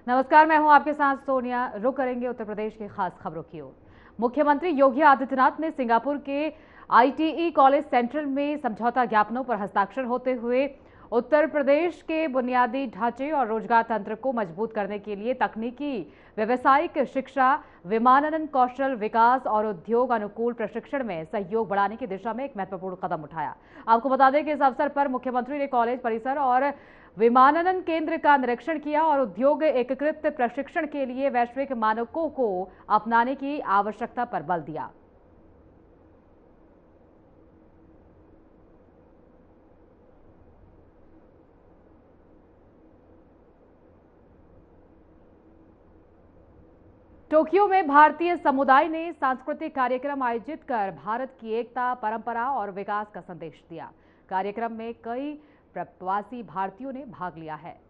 नमस्कार, मैं हूं आपके साथ सोनिया। रुक करेंगे उत्तर प्रदेश की खास खबरों की ओर। मुख्यमंत्री योगी आदित्यनाथ ने सिंगापुर के आईटीई कॉलेज सेंट्रल में समझौता ज्ञापनों पर हस्ताक्षर होते हुए उत्तर प्रदेश के बुनियादी ढांचे और रोजगार तंत्र को मजबूत करने के लिए तकनीकी, व्यावसायिक शिक्षा, विमानन कौशल विकास और उद्योग अनुकूल प्रशिक्षण में सहयोग बढ़ाने की दिशा में एक महत्वपूर्ण कदम उठाया। आपको बता दें कि इस अवसर पर मुख्यमंत्री ने कॉलेज परिसर और विमानन केंद्र का निरीक्षण किया और उद्योग एकीकृत प्रशिक्षण के लिए वैश्विक मानकों को अपनाने की आवश्यकता पर बल दिया। टोक्यो में भारतीय समुदाय ने सांस्कृतिक कार्यक्रम आयोजित कर भारत की एकता, परंपरा और विकास का संदेश दिया। कार्यक्रम में कई प्रवासी भारतीयों ने भाग लिया है।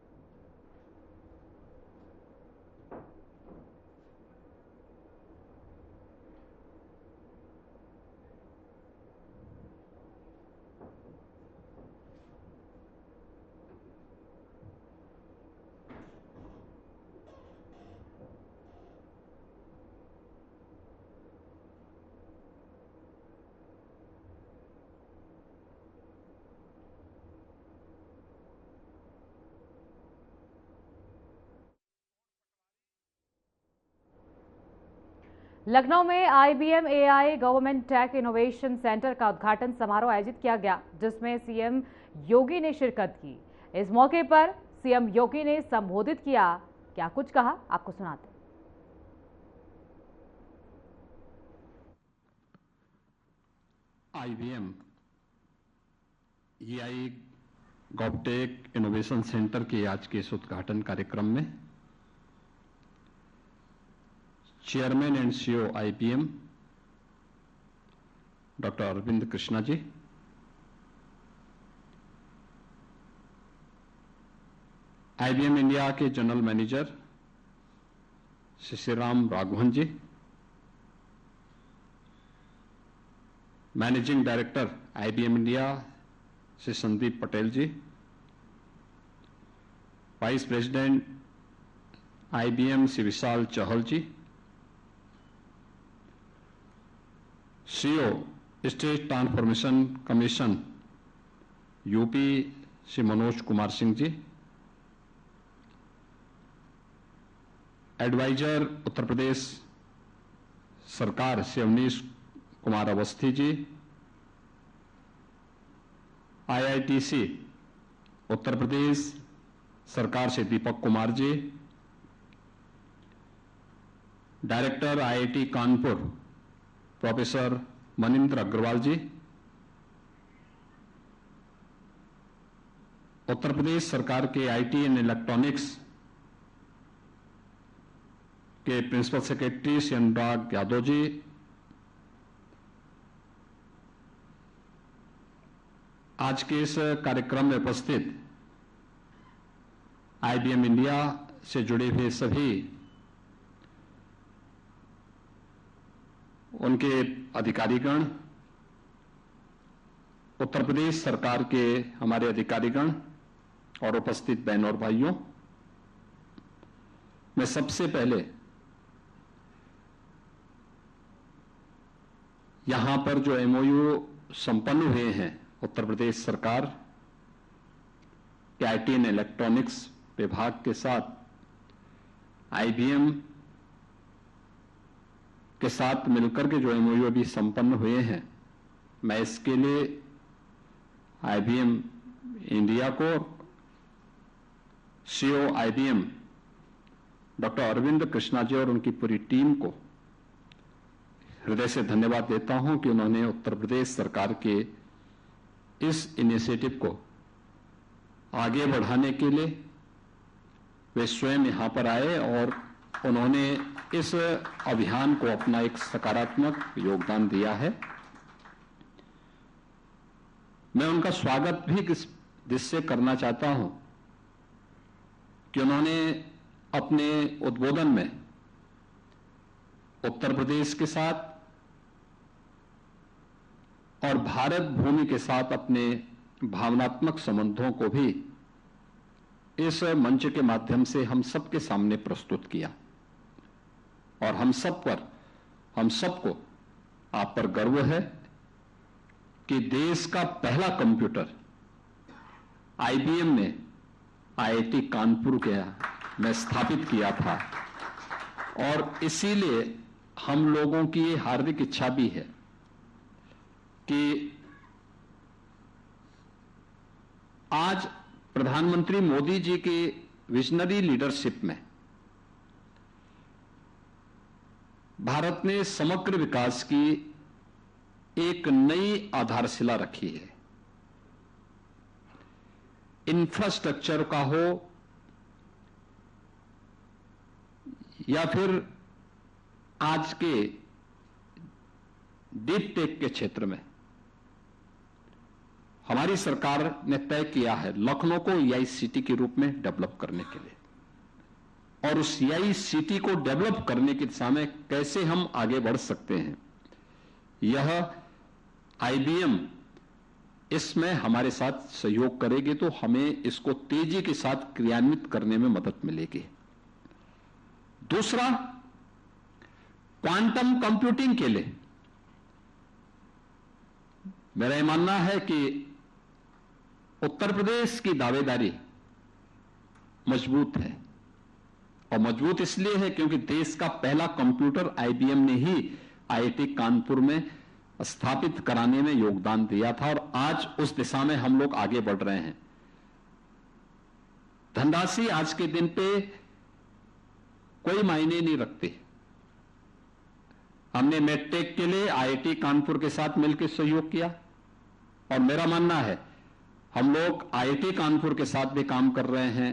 लखनऊ में IBM AI government tech innovation centre का उद्घाटन समारोह आयोजित किया गया, जिसमें सीएम योगी ने शिरकत की। इस मौके पर सीएम योगी ने संबोधित किया। क्या कुछ कहा, आपको सुनाते हैं। IBM AI government tech innovation centre के आज के इस उद्घाटन कार्यक्रम में chairman and CEO IBM doctor Arvind Krishna ji, IBM India के general manager Shri Ram Raghavan ji, managing director IBM India Shri Sandeep Patel ji, vice president IBM Shri Vishal Chahal ji, CEO state transformation commission UP Shri Manoj Kumar Singh ji, advisor Uttar Pradesh सरकार श्री अवनीश कुमार अवस्थी जी, आईआईटीसी उत्तर प्रदेश सरकार से Deepak Kumar ji, director IIT Kanpur professor Manindra Agrawal ji, Uttar Pradesh सरकार के आईटी एंड इलेक्ट्रॉनिक्स के प्रिंसिपल सेक्रेटरी श्री अनुराग यादव जी, आज के इस कार्यक्रम में उपस्थित आईबीएम इंडिया से जुड़े हुए सभी उनके अधिकारीगण, उत्तर प्रदेश सरकार के हमारे अधिकारीगण और उपस्थित बहनों और भाइयों, मैं सबसे पहले यहां पर जो एमओयू संपन्न हुए हैं उत्तर प्रदेश सरकार के आईटी एंड इलेक्ट्रॉनिक्स विभाग के साथ आईबीएम के साथ मिलकर के जो एमओयू अभी संपन्न हुए हैं, मैं इसके लिए आईबीएम इंडिया को, CEO IBM doctor Arvind Krishna ji और उनकी पूरी टीम को हृदय से धन्यवाद देता हूं कि उन्होंने उत्तर प्रदेश सरकार के इस इनिशिएटिव को आगे बढ़ाने के लिए वे स्वयं यहां पर आए और उन्होंने इस अभियान को अपना एक सकारात्मक योगदान दिया है। मैं उनका स्वागत भी किस दिशा से करना चाहता हूं कि उन्होंने अपने उद्बोधन में उत्तर प्रदेश के साथ और भारत भूमि के साथ अपने भावनात्मक संबंधों को भी इस मंच के माध्यम से हम सबके सामने प्रस्तुत किया और हम सबको आप पर गर्व है कि देश का पहला कंप्यूटर आईबीएम ने आईआईटी कानपुर में स्थापित किया था और इसीलिए हम लोगों की ये हार्दिक इच्छा भी है कि आज प्रधानमंत्री मोदी जी के विजनरी लीडरशिप में भारत ने समग्र विकास की एक नई आधारशिला रखी है। इंफ्रास्ट्रक्चर का हो या फिर आज के डीप टेक के क्षेत्र में हमारी सरकार ने तय किया है लखनऊ को एआई सिटी के रूप में डेवलप करने के लिए और उस एआई सिटी को डेवलप करने की दिशा में कैसे हम आगे बढ़ सकते हैं, यह आईबीएम इसमें हमारे साथ सहयोग करेगी तो हमें इसको तेजी के साथ क्रियान्वित करने में मदद मिलेगी। दूसरा, क्वांटम कंप्यूटिंग के लिए मेरा यह मानना है कि उत्तर प्रदेश की दावेदारी मजबूत है और मजबूत इसलिए है क्योंकि देश का पहला कंप्यूटर आईबीएम ने ही आईआईटी कानपुर में स्थापित कराने में योगदान दिया था और आज उस दिशा में हम लोग आगे बढ़ रहे हैं। धनराशि आज के दिन पे कोई मायने नहीं रखती। हमने मेडटेक के लिए आईआईटी कानपुर के साथ मिलकर सहयोग किया और मेरा मानना है हम लोग आईआईटी कानपुर के साथ भी काम कर रहे हैं।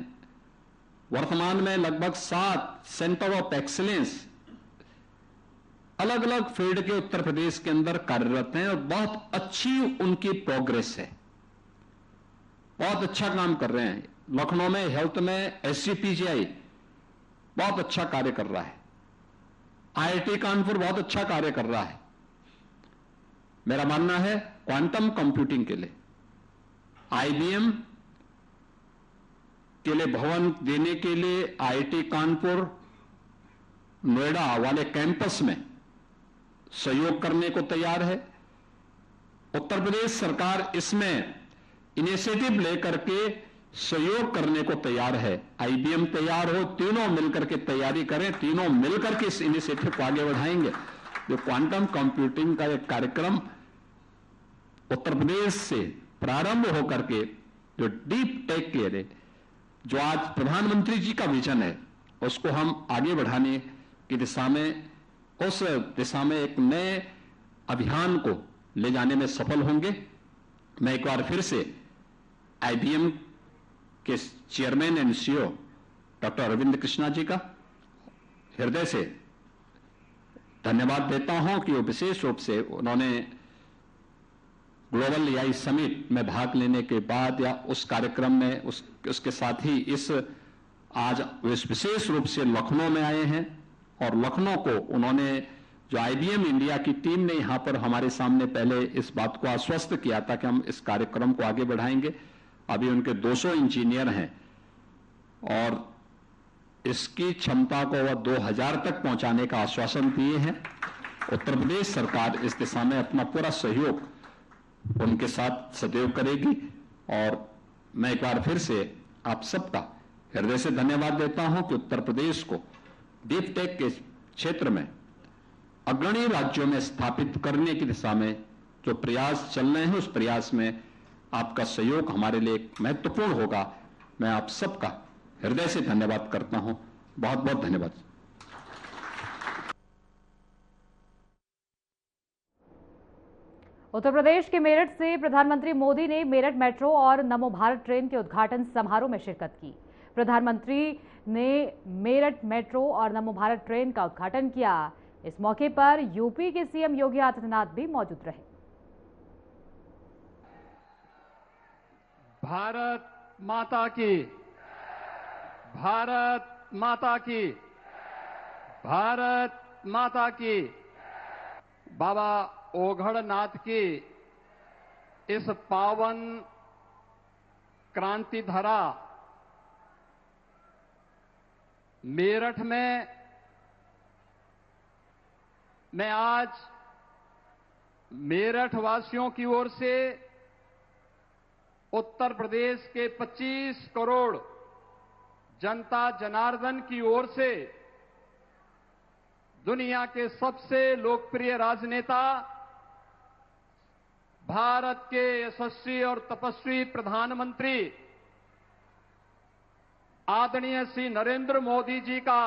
वर्तमान में लगभग 7 सेंटर ऑफ एक्सीलेंस अलग अलग फील्ड के उत्तर प्रदेश के अंदर कार्यरत हैं और बहुत अच्छी उनकी प्रोग्रेस है, बहुत अच्छा काम कर रहे हैं। लखनऊ में हेल्थ में एससीपीजीआई बहुत अच्छा कार्य कर रहा है, आईआईटी कानपुर बहुत अच्छा कार्य कर रहा है। मेरा मानना है क्वांटम कंप्यूटिंग के लिए आईबीएम के लिए भवन देने के लिए आईआईटी कानपुर नोएडा वाले कैंपस में सहयोग करने को तैयार है। उत्तर प्रदेश सरकार इसमें इनिशिएटिव लेकर के सहयोग करने को तैयार है। आईबीएम तैयार हो, तीनों मिलकर के तैयारी करें, तीनों मिलकर के इस इनिशिएटिव को आगे बढ़ाएंगे। जो क्वांटम कंप्यूटिंग का एक कार्यक्रम उत्तर प्रदेश से प्रारंभ होकर के जो डीप टेक के लिए जो आज प्रधानमंत्री जी का विजन है उसको हम आगे बढ़ाने की दिशा में, उस दिशा में एक नए अभियान को ले जाने में सफल होंगे। मैं एक बार फिर से आईबीएम के chairman and CEO doctor Arvind Krishna ji का हृदय से धन्यवाद देता हूं कि वो विशेष रूप से उन्होंने ग्लोबल एआई समिट में भाग लेने के बाद या उस कार्यक्रम में उसके साथ ही आज विशेष रूप से लखनऊ में आए हैं और लखनऊ को उन्होंने जो आईबीएम इंडिया की टीम ने यहां पर हमारे सामने पहले इस बात को आश्वस्त किया था कि हम इस कार्यक्रम को आगे बढ़ाएंगे। अभी उनके 200 इंजीनियर हैं और इसकी क्षमता को वह 2000 तक पहुंचाने का आश्वासन दिए हैं। उत्तर प्रदेश सरकार इस दिशा में अपना पूरा सहयोग उनके साथ सदैव करेगी और मैं एक बार फिर से आप सबका हृदय से धन्यवाद देता हूं कि उत्तर प्रदेश को डीप टेक के क्षेत्र में अग्रणी राज्यों में स्थापित करने की दिशा में जो प्रयास चल रहे हैं उस प्रयास में आपका सहयोग हमारे लिए महत्वपूर्ण होगा। मैं आप सबका हृदय से धन्यवाद करता हूं। बहुत बहुत धन्यवाद। उत्तर प्रदेश के मेरठ से प्रधानमंत्री मोदी ने मेरठ मेट्रो और नमो भारत ट्रेन के उद्घाटन समारोह में शिरकत की। प्रधानमंत्री ने मेरठ मेट्रो और नमो भारत ट्रेन का उद्घाटन किया। इस मौके पर यूपी के सीएम योगी आदित्यनाथ भी मौजूद रहे। भारत माता की, भारत माता की, भारत माता की। बाबा ओघड़नाथ की इस पावन क्रांति धरा मेरठ में मैं आज मेरठ वासियों की ओर से उत्तर प्रदेश के 25 करोड़ जनता जनार्दन की ओर से दुनिया के सबसे लोकप्रिय राजनेता, भारत के यशस्वी और तपस्वी प्रधानमंत्री आदरणीय श्री नरेंद्र मोदी जी का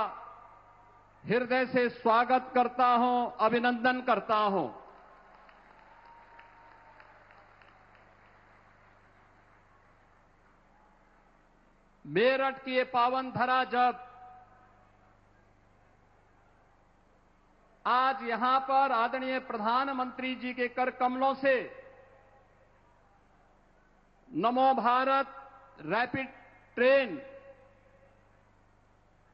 हृदय से स्वागत करता हूं, अभिनंदन करता हूं। मेरठ की ये पावन धरा जब आज यहां पर आदरणीय प्रधानमंत्री जी के कर कमलों से नमो भारत रैपिड ट्रेन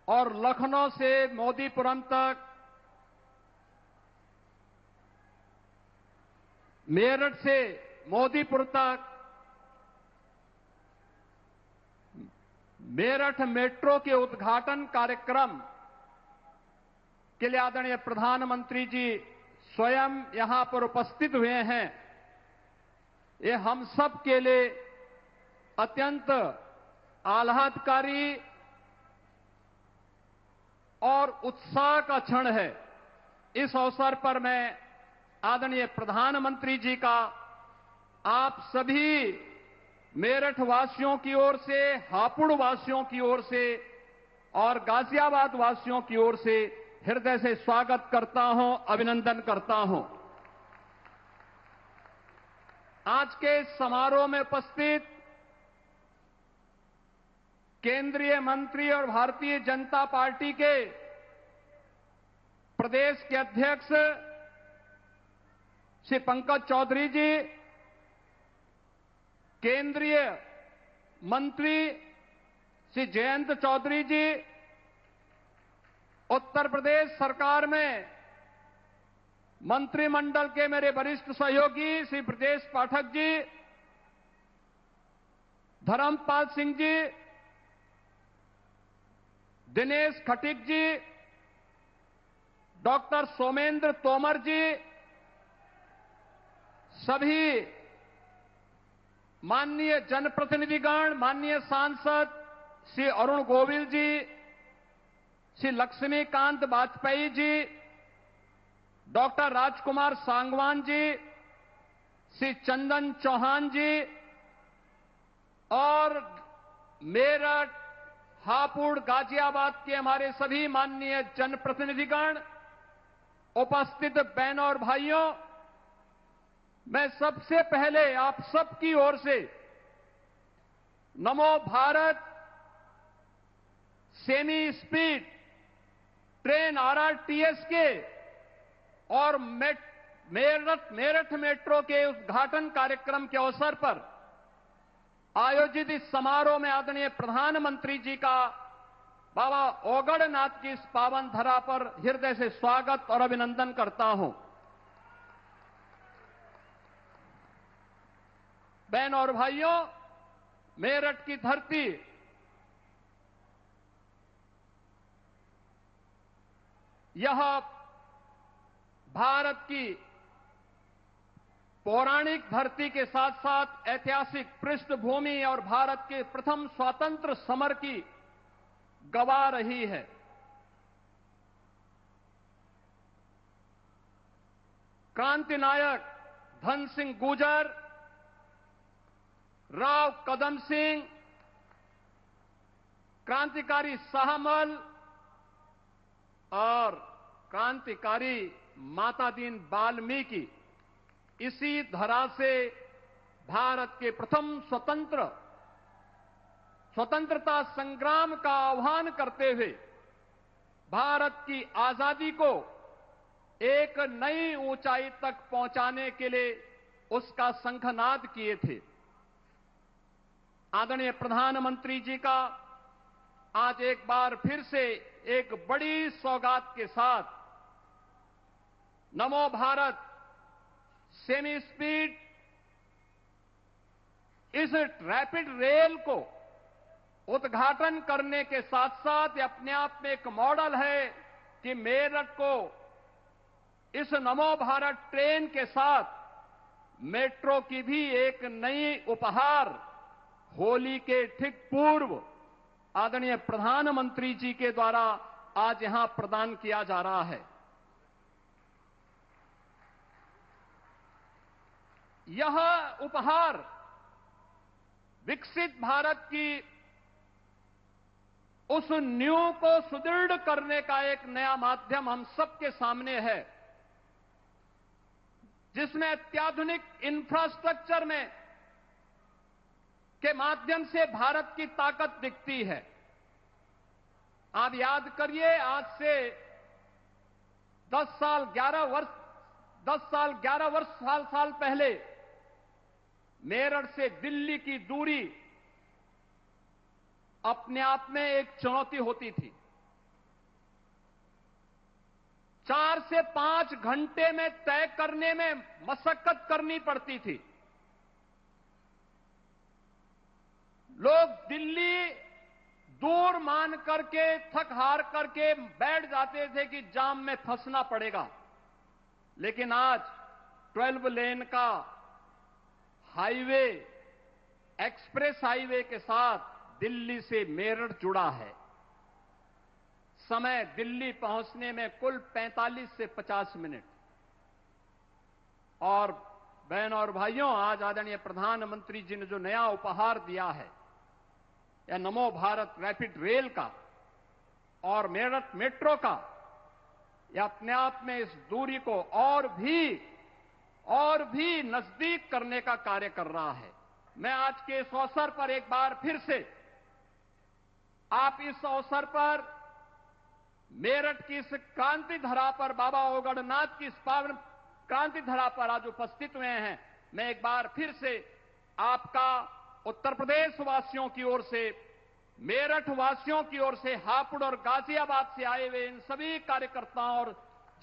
और लखनऊ से मोदीपुरम तक, मेरठ से मोदीपुर तक, मेरठ मेट्रो के उद्घाटन कार्यक्रम के लिए आदरणीय प्रधानमंत्री जी स्वयं यहां पर उपस्थित हुए हैं। ये हम सब के लिए अत्यंत आह्लादकारी और उत्साह का क्षण है। इस अवसर पर मैं आदरणीय प्रधानमंत्री जी का आप सभी मेरठ वासियों की ओर से, हापुड़ वासियों की ओर से और गाजियाबाद वासियों की ओर से हृदय से स्वागत करता हूं, अभिनंदन करता हूं। आज के समारोह में उपस्थित केंद्रीय मंत्री और भारतीय जनता पार्टी के प्रदेश के अध्यक्ष श्री पंकज चौधरी जी, केंद्रीय मंत्री श्री जयंत चौधरी जी, उत्तर प्रदेश सरकार में मंत्रिमंडल के मेरे वरिष्ठ सहयोगी श्री ब्रजेश पाठक जी, धर्मपाल सिंह जी, दिनेश खटीक जी, डॉक्टर सोमेंद्र तोमर जी, सभी माननीय जनप्रतिनिधिगण, माननीय सांसद श्री अरुण गोविल जी, श्री लक्ष्मीकांत वाजपेयी जी, डॉक्टर राजकुमार सांगवान जी, श्री चंदन चौहान जी और मेरठ, हापुड़, गाजियाबाद के हमारे सभी माननीय जनप्रतिनिधिगण, उपस्थित बहनों और भाइयों, मैं सबसे पहले आप सबकी ओर से नमो Bharat semi speed train RRTS के और मेरठ मेट्रो के उद्घाटन कार्यक्रम के अवसर पर आयोजित इस समारोह में आदरणीय प्रधानमंत्री जी का बाबा ओगड़नाथ की इस पावन धरा पर हृदय से स्वागत और अभिनंदन करता हूं। बहनों और भाइयों, मेरठ की धरती यह भारत की पौराणिक धरती के साथ साथ ऐतिहासिक पृष्ठभूमि और भारत के प्रथम स्वतंत्र समर की गवाह रही है। क्रांति नायक धन सिंह गुर्जर, राव कदम सिंह, क्रांतिकारी शाहमल और क्रांतिकारी माता दीन वाल्मीकि इसी धरा से भारत के प्रथम स्वतंत्रता संग्राम का आह्वान करते हुए भारत की आजादी को एक नई ऊंचाई तक पहुंचाने के लिए उसका शंखनाद किए थे। आदरणीय प्रधानमंत्री जी का आज एक बार फिर से एक बड़ी सौगात के साथ नमो भारत सेमी स्पीड इस रैपिड रेल को उद्घाटन करने के साथ साथ ये अपने आप में एक मॉडल है कि मेरठ को इस नमो भारत ट्रेन के साथ मेट्रो की भी एक नई उपहार होली के ठीक पूर्व आदरणीय प्रधानमंत्री जी के द्वारा आज यहां प्रदान किया जा रहा है। यह उपहार विकसित भारत की उस नींव को सुदृढ़ करने का एक नया माध्यम हम सबके सामने है, जिसमें अत्याधुनिक इंफ्रास्ट्रक्चर में के माध्यम से भारत की ताकत दिखती है। आप याद करिए, आज से 10 साल 11 साल पहले मेरठ से दिल्ली की दूरी अपने आप में एक चुनौती होती थी। 4 से 5 घंटे में तय करने में मशक्कत करनी पड़ती थी। लोग दिल्ली दूर मान करके थक हार करके बैठ जाते थे कि जाम में फंसना पड़ेगा, लेकिन आज 12 लेन का हाईवे, एक्सप्रेस हाईवे के साथ दिल्ली से मेरठ जुड़ा है। समय दिल्ली पहुंचने में कुल 45 से 50 मिनट। और बहनों और भाइयों, आज आदरणीय प्रधानमंत्री जी ने जो नया उपहार दिया है, या नमो भारत रैपिड रेल का और मेरठ मेट्रो का, यह अपने आप में इस दूरी को और भी नजदीक करने का कार्य कर रहा है। मैं आज के इस अवसर पर एक बार फिर से आप इस अवसर पर मेरठ की इस क्रांति धरा पर, बाबा ओगड़नाथ की इस पावन क्रांति धरा पर आज उपस्थित हुए हैं, मैं एक बार फिर से आपका उत्तर प्रदेश वासियों की ओर से, मेरठ वासियों की ओर से, हापुड़ और गाजियाबाद से आए हुए इन सभी कार्यकर्ताओं और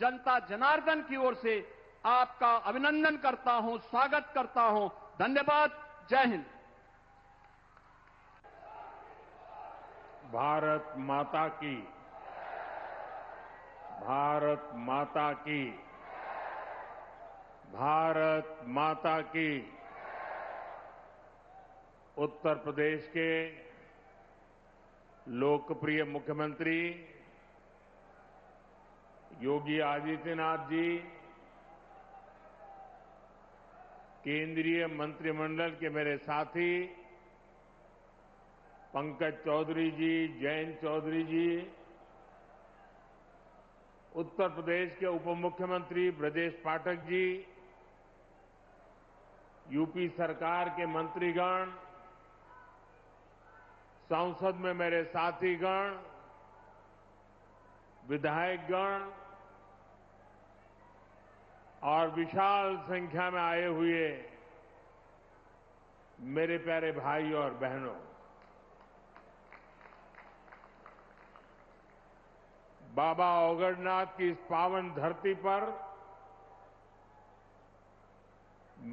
जनता जनार्दन की ओर से आपका अभिनंदन करता हूं, स्वागत करता हूं। धन्यवाद। जय हिंद। भारत माता की, भारत माता की, भारत माता की। उत्तर प्रदेश के लोकप्रिय मुख्यमंत्री योगी आदित्यनाथ जी, केंद्रीय मंत्रिमंडल के मेरे साथी पंकज चौधरी जी, जयंत चौधरी जी, उत्तर प्रदेश के उप मुख्यमंत्री ब्रजेश पाठक जी, यूपी सरकार के मंत्रीगण, संसद में मेरे साथीगण, विधायकगण और विशाल संख्या में आए हुए मेरे प्यारे भाई और बहनों, बाबा ओगड़नाथ की इस पावन धरती पर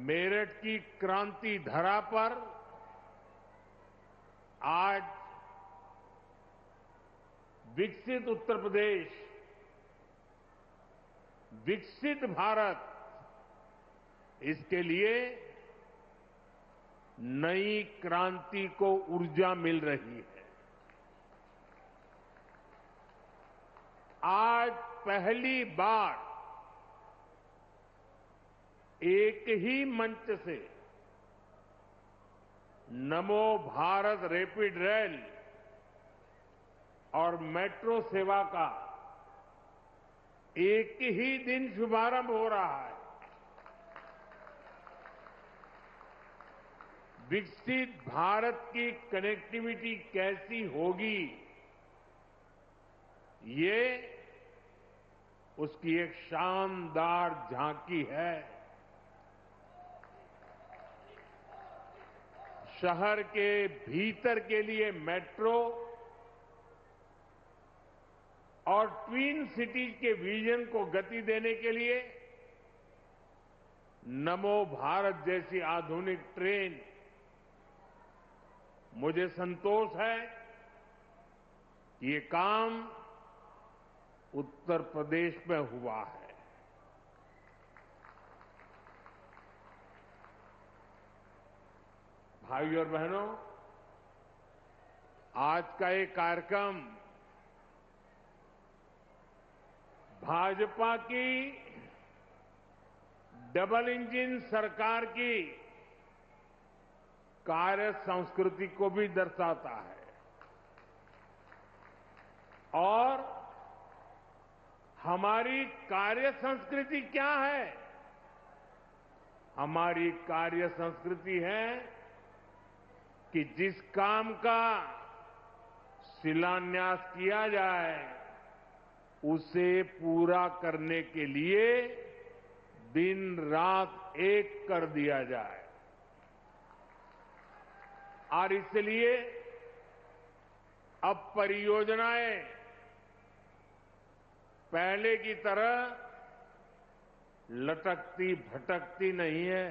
मेरठ की क्रांति धरा पर आज विकसित उत्तर प्रदेश, विकसित भारत, इसके लिए नई क्रांति को ऊर्जा मिल रही है। आज पहली बार एक ही मंच से नमो भारत रैपिड रेल और मेट्रो सेवा का एक ही दिन शुभारंभ हो रहा है। विकसित भारत की कनेक्टिविटी कैसी होगी, ये उसकी एक शानदार झांकी है। शहर के भीतर के लिए मेट्रो और ट्विन सिटीज के विजन को गति देने के लिए नमो भारत जैसी आधुनिक ट्रेन, मुझे संतोष है ये काम उत्तर प्रदेश में हुआ है। भाइयों और बहनों, आज का ये कार्यक्रम भाजपा की डबल इंजन सरकार की कार्य संस्कृति को भी दर्शाता है और हमारी कार्य संस्कृति क्या है? हमारी कार्य संस्कृति है कि जिस काम का शिलान्यास किया जाए उसे पूरा करने के लिए दिन रात एक कर दिया जाए। और इसलिए अब परियोजनाएं पहले की तरह लटकती भटकती नहीं है।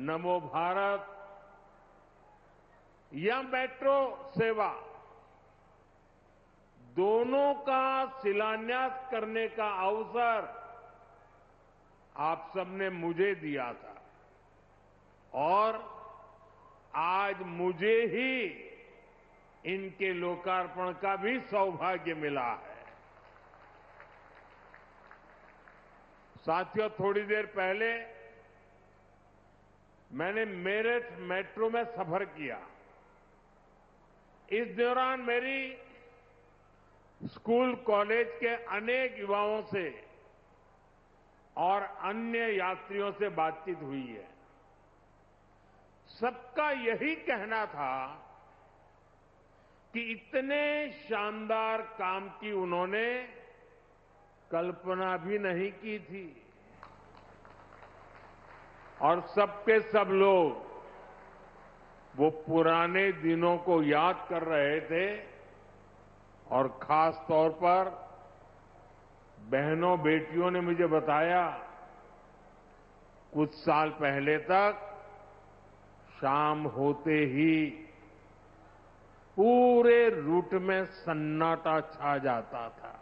नमो भारत या मेट्रो सेवा, दोनों का शिलान्यास करने का अवसर आप सबने मुझे दिया था और आज मुझे ही इनके लोकार्पण का भी सौभाग्य मिला है। साथियों, थोड़ी देर पहले मैंने मेरठ मेट्रो में सफर किया। इस दौरान मेरी स्कूल कॉलेज के अनेक युवाओं से और अन्य यात्रियों से बातचीत हुई है। सबका यही कहना था कि इतने शानदार काम की उन्होंने कल्पना भी नहीं की थी और सबके सब लोग वो पुराने दिनों को याद कर रहे थे और खास तौर पर बहनों बेटियों ने मुझे बताया कुछ साल पहले तक शाम होते ही पूरे रूट में सन्नाटा छा जाता था।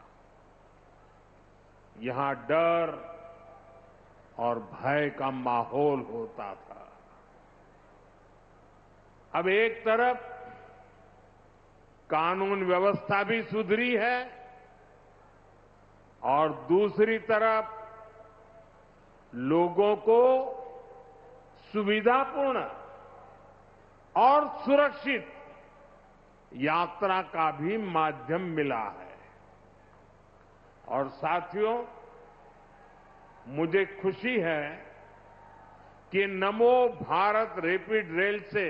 यहां डर और भय का माहौल होता था। अब एक तरफ कानून व्यवस्था भी सुधरी है और दूसरी तरफ लोगों को सुविधापूर्ण और सुरक्षित यात्रा का भी माध्यम मिला है। और साथियों, मुझे खुशी है कि नमो भारत रैपिड रेल से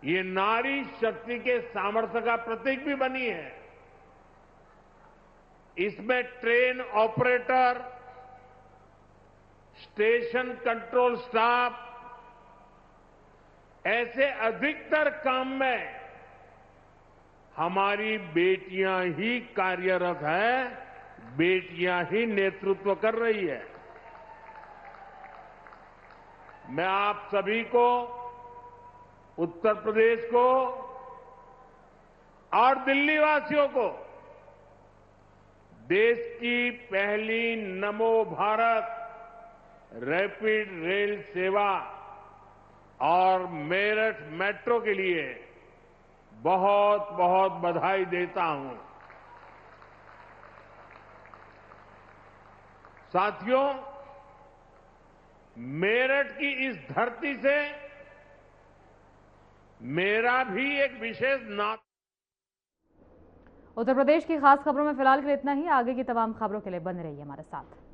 ये नारी शक्ति के सामर्थ्य का प्रतीक भी बनी है। इसमें train operator, station control staff, ऐसे अधिकतर काम में हमारी बेटियां ही कार्यरत है, बेटियां ही नेतृत्व कर रही है। मैं आप सभी को, उत्तर प्रदेश को और दिल्ली वासियों को देश की पहली नमो भारत रैपिड रेल सेवा और मेरठ मेट्रो के लिए बहुत बहुत बधाई देता हूं। साथियों, मेरठ की इस धरती से मेरा भी एक विशेष नाता। उत्तर प्रदेश की खास खबरों में फिलहाल के लिए इतना ही। आगे की तमाम खबरों के लिए बने रहिए हमारे साथ।